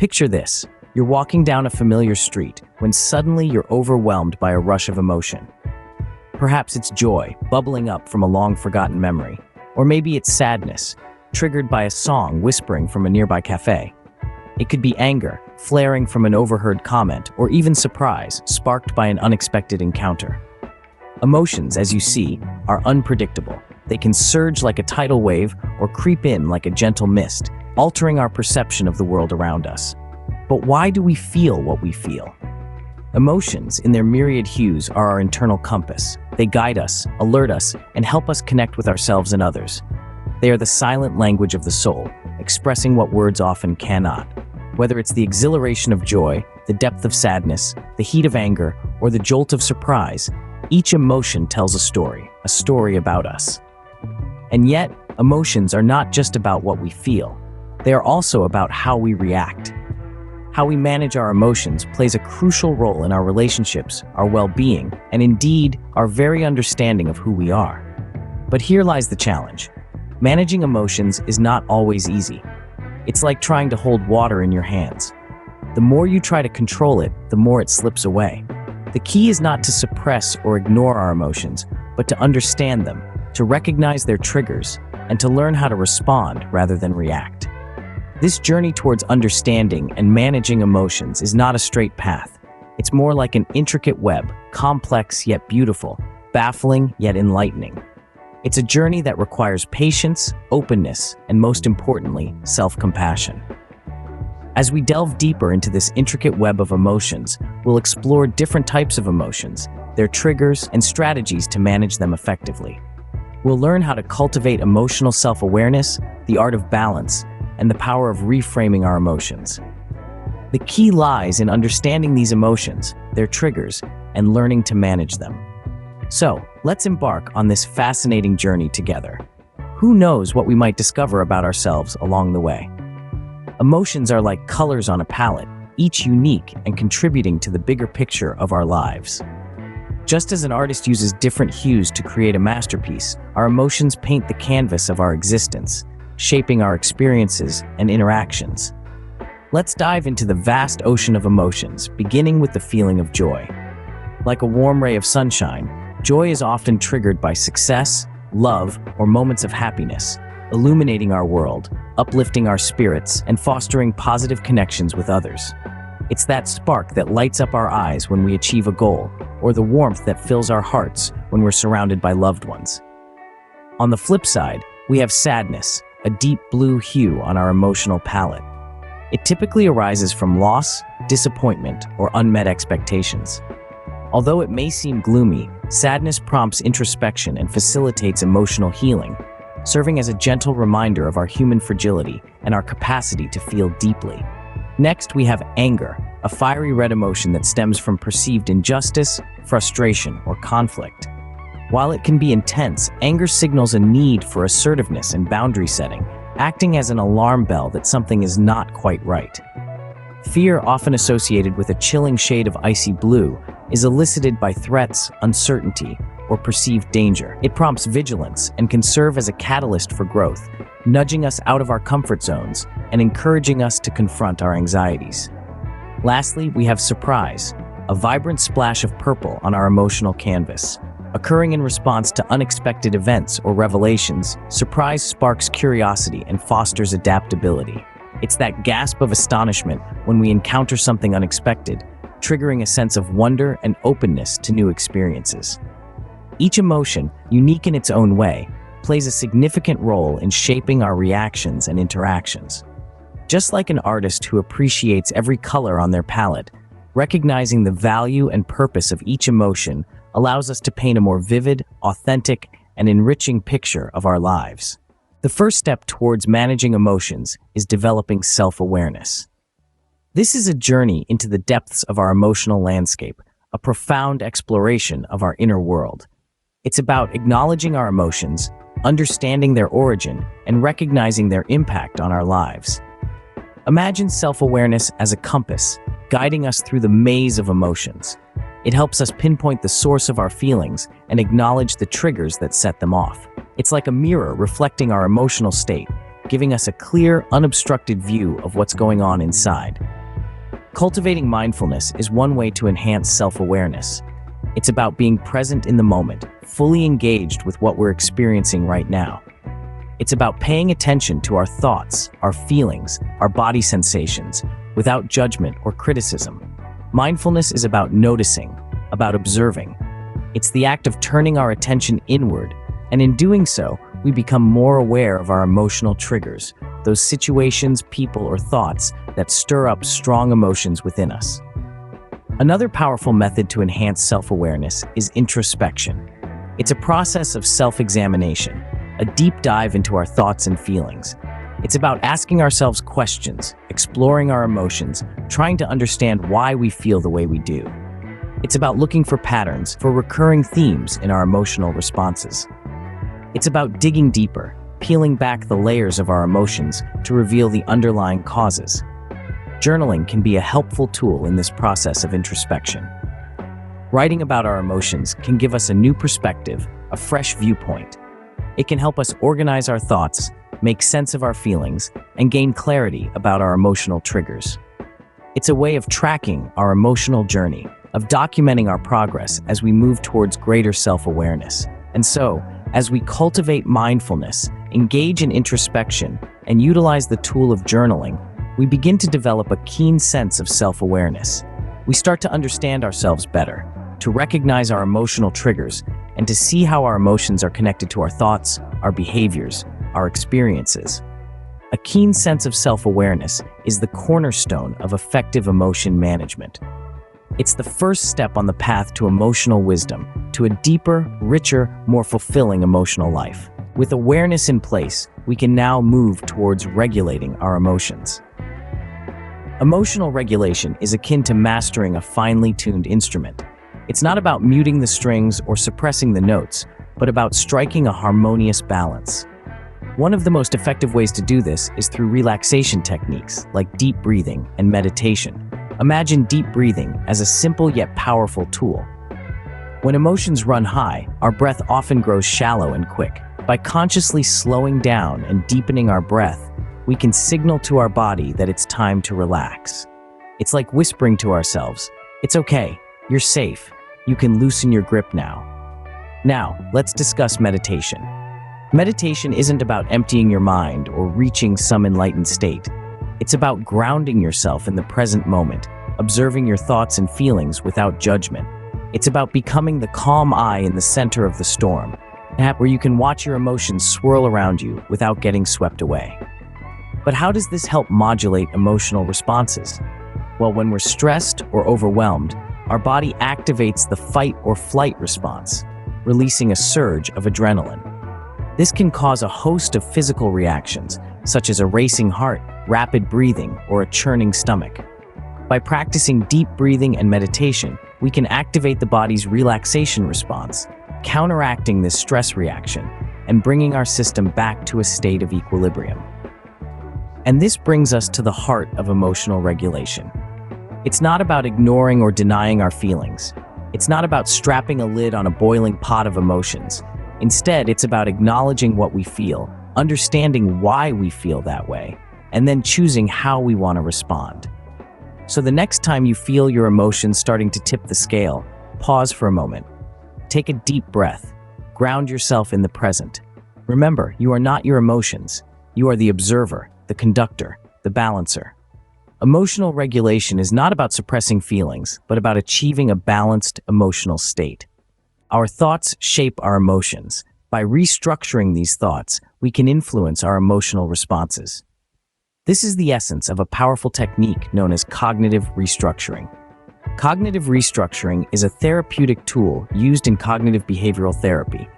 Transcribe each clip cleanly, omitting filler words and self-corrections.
Picture this. You're walking down a familiar street when suddenly you're overwhelmed by a rush of emotion. Perhaps it's joy, bubbling up from a long-forgotten memory. Or maybe it's sadness, triggered by a song whispering from a nearby cafe. It could be anger, flaring from an overheard comment, or even surprise, sparked by an unexpected encounter. Emotions, as you see, are unpredictable. They can surge like a tidal wave or creep in like a gentle mist, altering our perception of the world around us. But why do we feel what we feel? Emotions, in their myriad hues, are our internal compass. They guide us, alert us, and help us connect with ourselves and others. They are the silent language of the soul, expressing what words often cannot. Whether it's the exhilaration of joy, the depth of sadness, the heat of anger, or the jolt of surprise, each emotion tells a story about us. And yet, emotions are not just about what we feel. They are also about how we react. How we manage our emotions plays a crucial role in our relationships, our well-being, and indeed, our very understanding of who we are. But here lies the challenge. Managing emotions is not always easy. It's like trying to hold water in your hands. The more you try to control it, the more it slips away. The key is not to suppress or ignore our emotions, but to understand them, to recognize their triggers, and to learn how to respond rather than react. This journey towards understanding and managing emotions is not a straight path. It's more like an intricate web, complex yet beautiful, baffling yet enlightening. It's a journey that requires patience, openness, and most importantly, self-compassion. As we delve deeper into this intricate web of emotions, we'll explore different types of emotions, their triggers, and strategies to manage them effectively. We'll learn how to cultivate emotional self-awareness, the art of balance, and the power of reframing our emotions. The key lies in understanding these emotions, their triggers, and learning to manage them. So, let's embark on this fascinating journey together. Who knows what we might discover about ourselves along the way? Emotions are like colors on a palette, each unique and contributing to the bigger picture of our lives. Just as an artist uses different hues to create a masterpiece, our emotions paint the canvas of our existence, shaping our experiences and interactions. Let's dive into the vast ocean of emotions, beginning with the feeling of joy. Like a warm ray of sunshine, joy is often triggered by success, love, or moments of happiness, illuminating our world, uplifting our spirits, and fostering positive connections with others. It's that spark that lights up our eyes when we achieve a goal, or the warmth that fills our hearts when we're surrounded by loved ones. On the flip side, we have sadness, a deep blue hue on our emotional palette. It typically arises from loss, disappointment, or unmet expectations. Although it may seem gloomy, sadness prompts introspection and facilitates emotional healing, serving as a gentle reminder of our human fragility and our capacity to feel deeply. Next, we have anger, a fiery red emotion that stems from perceived injustice, frustration, or conflict. While it can be intense, anger signals a need for assertiveness and boundary setting, acting as an alarm bell that something is not quite right. Fear, often associated with a chilling shade of icy blue, is elicited by threats, uncertainty, or perceived danger. It prompts vigilance and can serve as a catalyst for growth, nudging us out of our comfort zones and encouraging us to confront our anxieties. Lastly, we have surprise, a vibrant splash of purple on our emotional canvas. Occurring in response to unexpected events or revelations, surprise sparks curiosity and fosters adaptability. It's that gasp of astonishment when we encounter something unexpected, triggering a sense of wonder and openness to new experiences. Each emotion, unique in its own way, plays a significant role in shaping our reactions and interactions. Just like an artist who appreciates every color on their palette, recognizing the value and purpose of each emotion allows us to paint a more vivid, authentic, and enriching picture of our lives. The first step towards managing emotions is developing self-awareness. This is a journey into the depths of our emotional landscape, a profound exploration of our inner world. It's about acknowledging our emotions, understanding their origin, and recognizing their impact on our lives. Imagine self-awareness as a compass, guiding us through the maze of emotions. It helps us pinpoint the source of our feelings and acknowledge the triggers that set them off. It's like a mirror reflecting our emotional state, giving us a clear, unobstructed view of what's going on inside. Cultivating mindfulness is one way to enhance self-awareness. It's about being present in the moment, fully engaged with what we're experiencing right now. It's about paying attention to our thoughts, our feelings, our body sensations, without judgment or criticism. Mindfulness is about noticing, about observing. It's the act of turning our attention inward, and in doing so, we become more aware of our emotional triggers, those situations, people, or thoughts that stir up strong emotions within us. Another powerful method to enhance self-awareness is introspection. It's a process of self-examination, a deep dive into our thoughts and feelings. It's about asking ourselves questions, exploring our emotions, trying to understand why we feel the way we do. It's about looking for patterns, for recurring themes in our emotional responses. It's about digging deeper, peeling back the layers of our emotions to reveal the underlying causes. Journaling can be a helpful tool in this process of introspection. Writing about our emotions can give us a new perspective, a fresh viewpoint. It can help us organize our thoughts, make sense of our feelings, and gain clarity about our emotional triggers. It's a way of tracking our emotional journey, of documenting our progress as we move towards greater self-awareness. And so, as we cultivate mindfulness, engage in introspection, and utilize the tool of journaling, we begin to develop a keen sense of self-awareness. We start to understand ourselves better, to recognize our emotional triggers, and to see how our emotions are connected to our thoughts, our behaviors, our experiences. A keen sense of self-awareness is the cornerstone of effective emotion management. It's the first step on the path to emotional wisdom, to a deeper, richer, more fulfilling emotional life. With awareness in place, we can now move towards regulating our emotions. Emotional regulation is akin to mastering a finely tuned instrument. It's not about muting the strings or suppressing the notes, but about striking a harmonious balance. One of the most effective ways to do this is through relaxation techniques like deep breathing and meditation. Imagine deep breathing as a simple yet powerful tool. When emotions run high, our breath often grows shallow and quick. By consciously slowing down and deepening our breath, we can signal to our body that it's time to relax. It's like whispering to ourselves, "It's okay, you're safe, you can loosen your grip now." Now, let's discuss meditation. Meditation isn't about emptying your mind or reaching some enlightened state. It's about grounding yourself in the present moment, observing your thoughts and feelings without judgment. It's about becoming the calm eye in the center of the storm, where you can watch your emotions swirl around you without getting swept away. But how does this help modulate emotional responses? Well, when we're stressed or overwhelmed, our body activates the fight or flight response, releasing a surge of adrenaline. This can cause a host of physical reactions, such as a racing heart, rapid breathing, or a churning stomach. By practicing deep breathing and meditation, we can activate the body's relaxation response, counteracting this stress reaction and bringing our system back to a state of equilibrium. And this brings us to the heart of emotional regulation. It's not about ignoring or denying our feelings. It's not about strapping a lid on a boiling pot of emotions. Instead, it's about acknowledging what we feel, understanding why we feel that way, and then choosing how we want to respond. So the next time you feel your emotions starting to tip the scale, pause for a moment. Take a deep breath. Ground yourself in the present. Remember, you are not your emotions. You are the observer, the conductor, the balancer. Emotional regulation is not about suppressing feelings, but about achieving a balanced emotional state. Our thoughts shape our emotions. By restructuring these thoughts, we can influence our emotional responses. This is the essence of a powerful technique known as cognitive restructuring. Cognitive restructuring is a therapeutic tool used in cognitive behavioral therapy.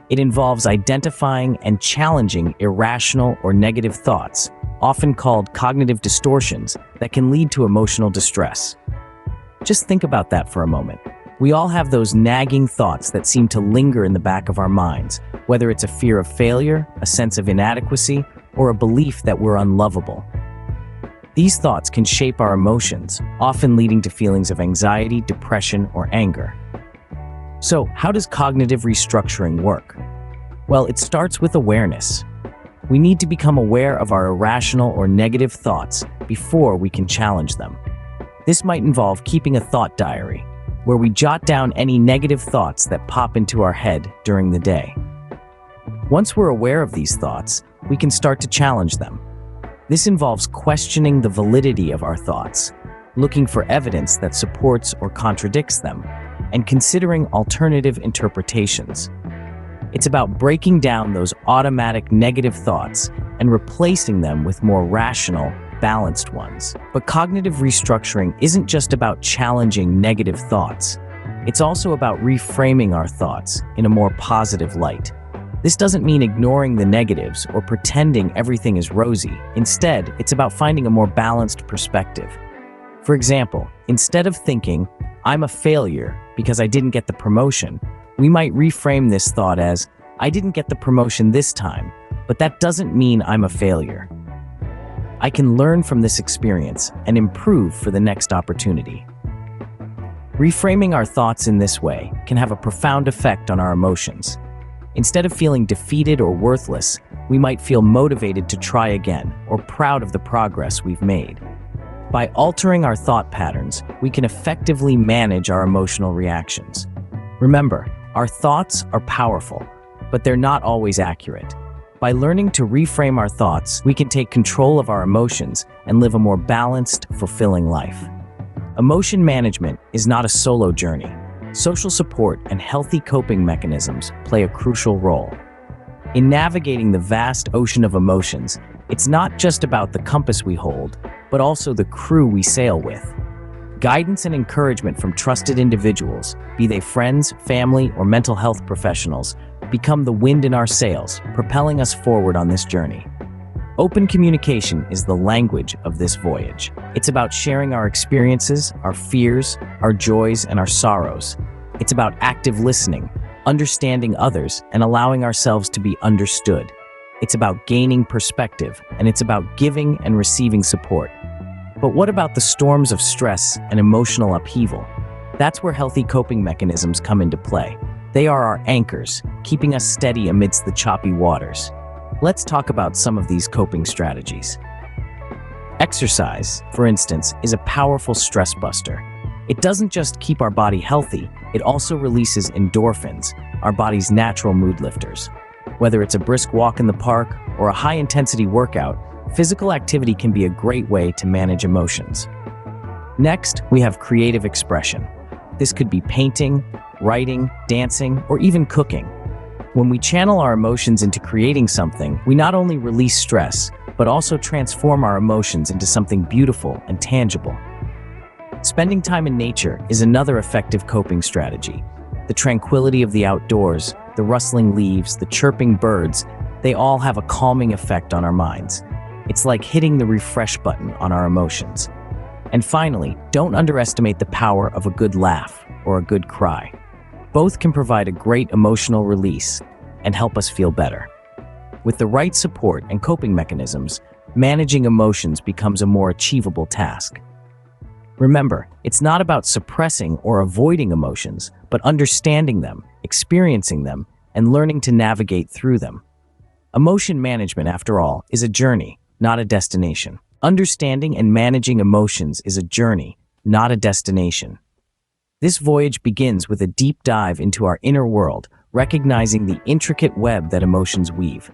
It involves identifying and challenging irrational or negative thoughts, often called cognitive distortions, that can lead to emotional distress. Just think about that for a moment. We all have those nagging thoughts that seem to linger in the back of our minds, whether it's a fear of failure, a sense of inadequacy, or a belief that we're unlovable. These thoughts can shape our emotions, often leading to feelings of anxiety, depression, or anger. So, how does cognitive restructuring work? Well, it starts with awareness. We need to become aware of our irrational or negative thoughts before we can challenge them. This might involve keeping a thought diary, where we jot down any negative thoughts that pop into our head during the day. Once we're aware of these thoughts, we can start to challenge them. This involves questioning the validity of our thoughts, looking for evidence that supports or contradicts them, and considering alternative interpretations. It's about breaking down those automatic negative thoughts and replacing them with more rational, balanced ones. But cognitive restructuring isn't just about challenging negative thoughts. It's also about reframing our thoughts in a more positive light. This doesn't mean ignoring the negatives or pretending everything is rosy. Instead, it's about finding a more balanced perspective. For example, instead of thinking, "I'm a failure because I didn't get the promotion," we might reframe this thought as, "I didn't get the promotion this time, but that doesn't mean I'm a failure. I can learn from this experience and improve for the next opportunity." Reframing our thoughts in this way can have a profound effect on our emotions. Instead of feeling defeated or worthless, we might feel motivated to try again or proud of the progress we've made. By altering our thought patterns, we can effectively manage our emotional reactions. Remember, our thoughts are powerful, but they're not always accurate. By learning to reframe our thoughts, we can take control of our emotions and live a more balanced, fulfilling life. Emotion management is not a solo journey. Social support and healthy coping mechanisms play a crucial role. In navigating the vast ocean of emotions, it's not just about the compass we hold, but also the crew we sail with. Guidance and encouragement from trusted individuals, be they friends, family, or mental health professionals, become the wind in our sails, propelling us forward on this journey. Open communication is the language of this voyage. It's about sharing our experiences, our fears, our joys, and our sorrows. It's about active listening, understanding others, and allowing ourselves to be understood. It's about gaining perspective, and it's about giving and receiving support. But what about the storms of stress and emotional upheaval? That's where healthy coping mechanisms come into play. They are our anchors, keeping us steady amidst the choppy waters. Let's talk about some of these coping strategies. Exercise, for instance, is a powerful stress buster. It doesn't just keep our body healthy, it also releases endorphins, our body's natural mood lifters. Whether it's a brisk walk in the park or a high-intensity workout, physical activity can be a great way to manage emotions. Next, we have creative expression. This could be painting, writing, dancing, or even cooking. When we channel our emotions into creating something, we not only release stress, but also transform our emotions into something beautiful and tangible. Spending time in nature is another effective coping strategy. The tranquility of the outdoors, the rustling leaves, the chirping birds, they all have a calming effect on our minds. It's like hitting the refresh button on our emotions. And finally, don't underestimate the power of a good laugh or a good cry. Both can provide a great emotional release and help us feel better. With the right support and coping mechanisms, managing emotions becomes a more achievable task. Remember, it's not about suppressing or avoiding emotions, but understanding them, experiencing them, and learning to navigate through them. Emotion management, after all, is a journey, not a destination. Understanding and managing emotions is a journey, not a destination. This voyage begins with a deep dive into our inner world, recognizing the intricate web that emotions weave.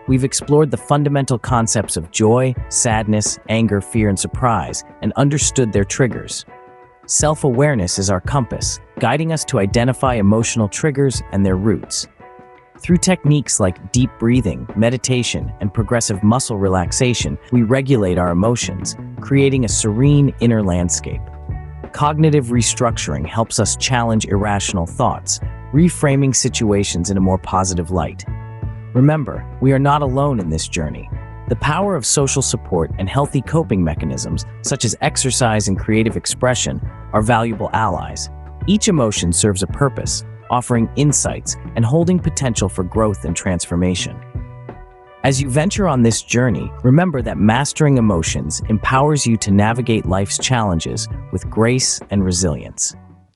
We've explored the fundamental concepts of joy, sadness, anger, fear, and surprise, and understood their triggers. Self-awareness is our compass, guiding us to identify emotional triggers and their roots. Through techniques like deep breathing, meditation, and progressive muscle relaxation, we regulate our emotions, creating a serene inner landscape. Cognitive restructuring helps us challenge irrational thoughts, reframing situations in a more positive light. Remember, we are not alone in this journey. The power of social support and healthy coping mechanisms, such as exercise and creative expression, are valuable allies. Each emotion serves a purpose, offering insights and holding potential for growth and transformation. As you venture on this journey, remember that mastering emotions empowers you to navigate life's challenges with grace and resilience.